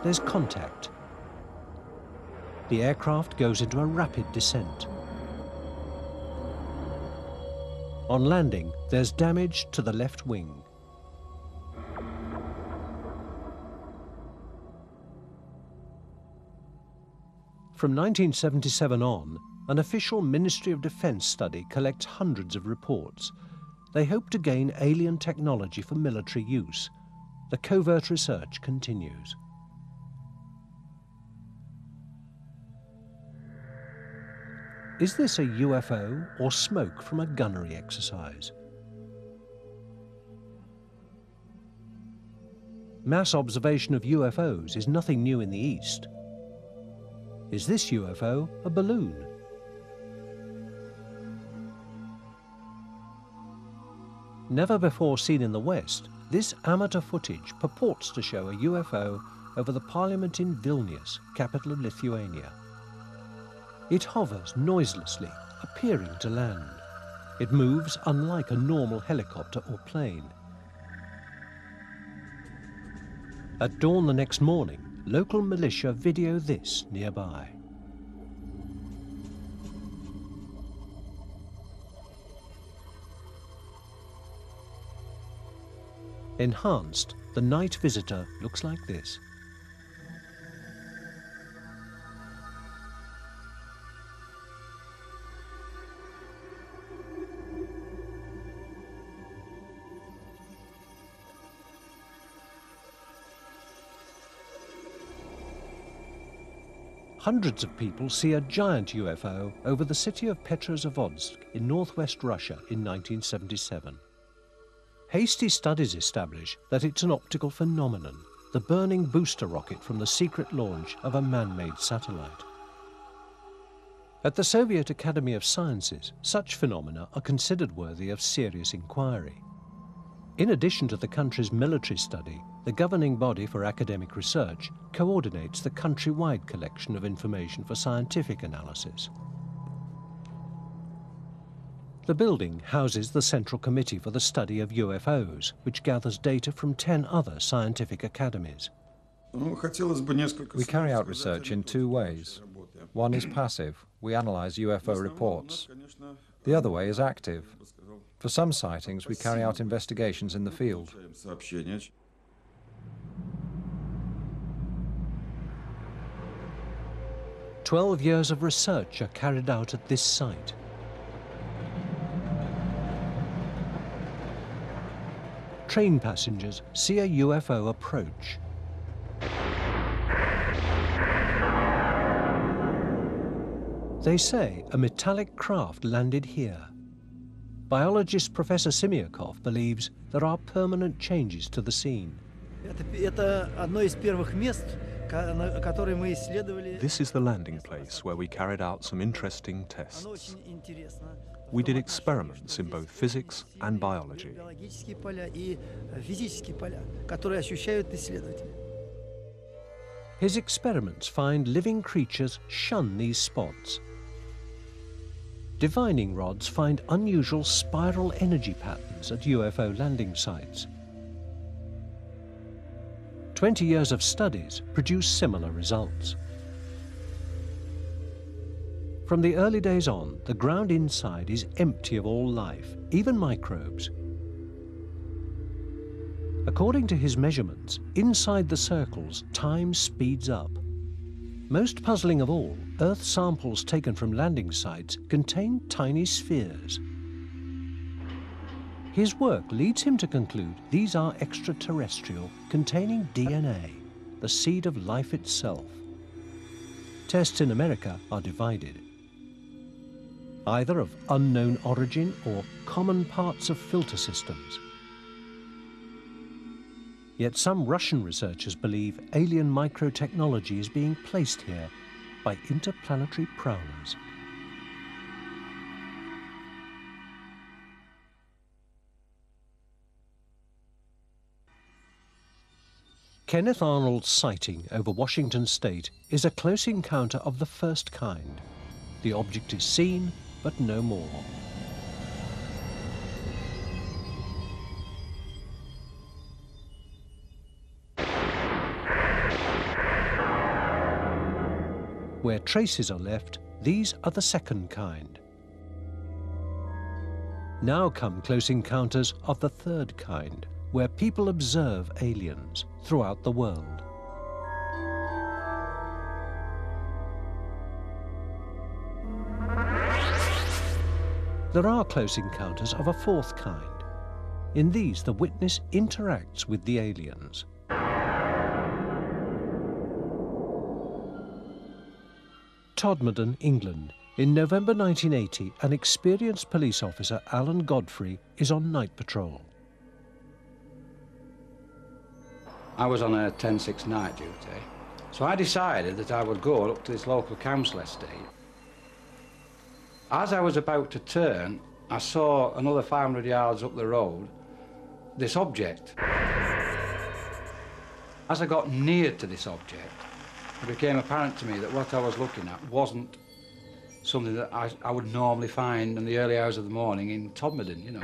there's contact. The aircraft goes into a rapid descent. On landing, there's damage to the left wing. From 1977 on, an official Ministry of Defense study collects hundreds of reports. They hope to gain alien technology for military use. The covert research continues. Is this a UFO or smoke from a gunnery exercise? Mass observation of UFOs is nothing new in the East. Is this UFO a balloon? Never before seen in the West, this amateur footage purports to show a UFO over the parliament in Vilnius, capital of Lithuania. It hovers noiselessly, appearing to land. It moves unlike a normal helicopter or plane. At dawn the next morning, local militia video this nearby. Enhanced, the night visitor looks like this. Hundreds of people see a giant UFO over the city of Petrozavodsk in northwest Russia in 1977. Hasty studies establish that it's an optical phenomenon, the burning booster rocket from the secret launch of a man-made satellite. At the Soviet Academy of Sciences, such phenomena are considered worthy of serious inquiry. In addition to the country's military study, the governing body for academic research coordinates the country-wide collection of information for scientific analysis. The building houses the Central Committee for the Study of UFOs, which gathers data from 10 other scientific academies. We carry out research in two ways. One is passive. We analyze UFO reports. The other way is active. For some sightings, we carry out investigations in the field. 12 years of research are carried out at this site. Train passengers see a UFO approach. They say a metallic craft landed here. Biologist Professor Simyakov believes there are permanent changes to the scene. This is the landing place where we carried out some interesting tests. We did experiments in both physics and biology. His experiments find living creatures shun these spots. Divining rods find unusual spiral energy patterns at UFO landing sites. 20 years of studies produce similar results. From the early days on, the ground inside is empty of all life, even microbes. According to his measurements, inside the circles, time speeds up. Most puzzling of all, Earth samples taken from landing sites contain tiny spheres. His work leads him to conclude these are extraterrestrial, containing DNA, the seed of life itself. Tests in America are divided. Either of unknown origin or common parts of filter systems. Yet some Russian researchers believe alien microtechnology is being placed here by interplanetary prowlers. Kenneth Arnold's sighting over Washington State is a close encounter of the first kind. The object is seen, but no more. Where traces are left, these are the second kind. Now come close encounters of the third kind, where people observe aliens throughout the world. There are close encounters of a fourth kind. In these, the witness interacts with the aliens. Todmorden, England. In November 1980, an experienced police officer, Alan Godfrey, is on night patrol. I was on a 10-6 night duty, so I decided that I would go up to this local council estate. As I was about to turn, I saw another 500 yards up the road this object. As I got near to this object, it became apparent to me that what I was looking at wasn't something that I would normally find in the early hours of the morning in Todmorden, you know.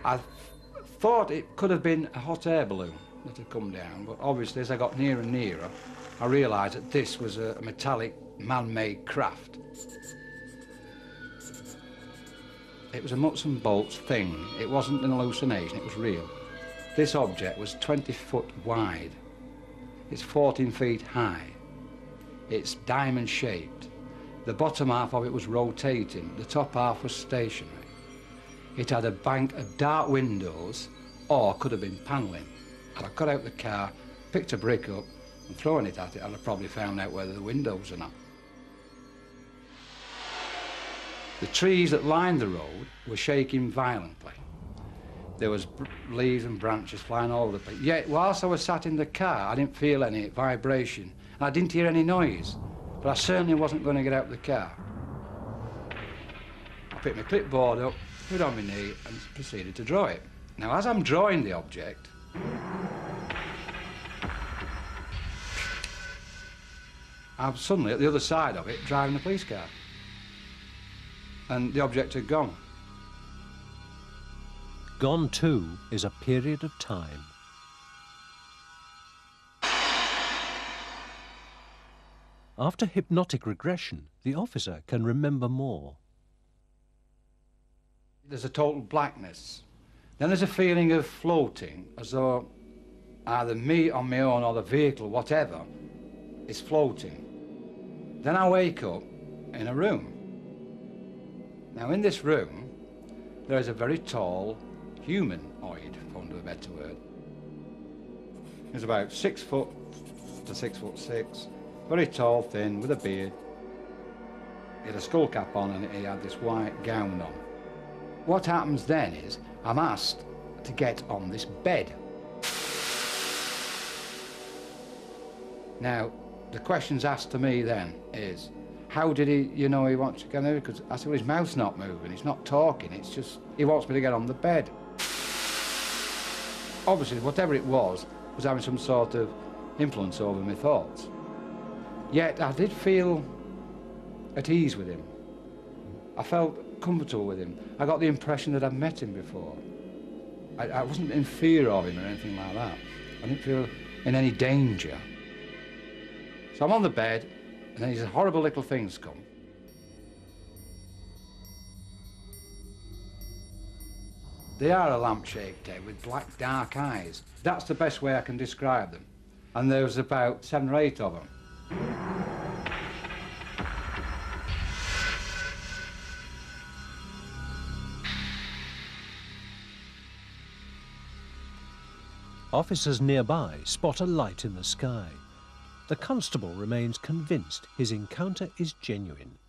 I thought it could have been a hot air balloon that had come down, but obviously as I got nearer and nearer, I realised that this was a metallic, man-made craft. It was a nuts and bolts thing. It wasn't an hallucination, it was real. This object was 20 foot wide. It's 14 feet high. It's diamond shaped. The bottom half of it was rotating. The top half was stationary. It had a bank of dark windows, or could have been panelling. If I got out the car, picked a brick up and throwing it at it, I'd have probably found out whether the windows or not. The trees that lined the road were shaking violently. There was leaves and branches flying all over the place. Yet, whilst I was sat in the car, I didn't feel any vibration, and I didn't hear any noise, but I certainly wasn't going to get out of the car. I picked my clipboard up, put it on my knee, and proceeded to draw it. Now, as I'm drawing the object, I'm suddenly at the other side of it, driving a police car. And the object had gone. Gone too is a period of time. After hypnotic regression, the officer can remember more. There's a total blackness. Then there's a feeling of floating, as though either me on my own or the vehicle, whatever, is floating. Then I wake up in a room. Now, in this room, there is a very tall humanoid, for want of a better word. He's about 6 foot to 6'6", very tall, thin, with a beard. He had a skull cap on and he had this white gown on. What happens then is, I'm asked to get on this bed. Now, the questions asked to me then is, how did he, he wants to get over? Because I said, well, his mouth's not moving, he's not talking, it's just, he wants me to get on the bed. Obviously, whatever it was having some sort of influence over my thoughts. Yet, I did feel at ease with him. I felt comfortable with him. I got the impression that I'd met him before. I wasn't in fear of him or anything like that. I didn't feel in any danger. So I'm on the bed, and then these horrible little things come. They are a lamp-shaped head with black, dark eyes. That's the best way I can describe them. And there was about 7 or 8 of them. Officers nearby spot a light in the sky. The constable remains convinced his encounter is genuine.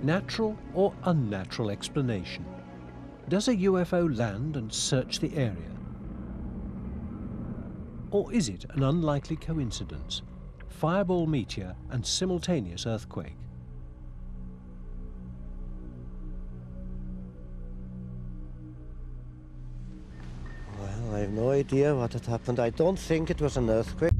Natural or unnatural explanation. Does a UFO land and search the area? Or is it an unlikely coincidence? Fireball meteor and simultaneous earthquake. Well, I have no idea what had happened. I don't think it was an earthquake.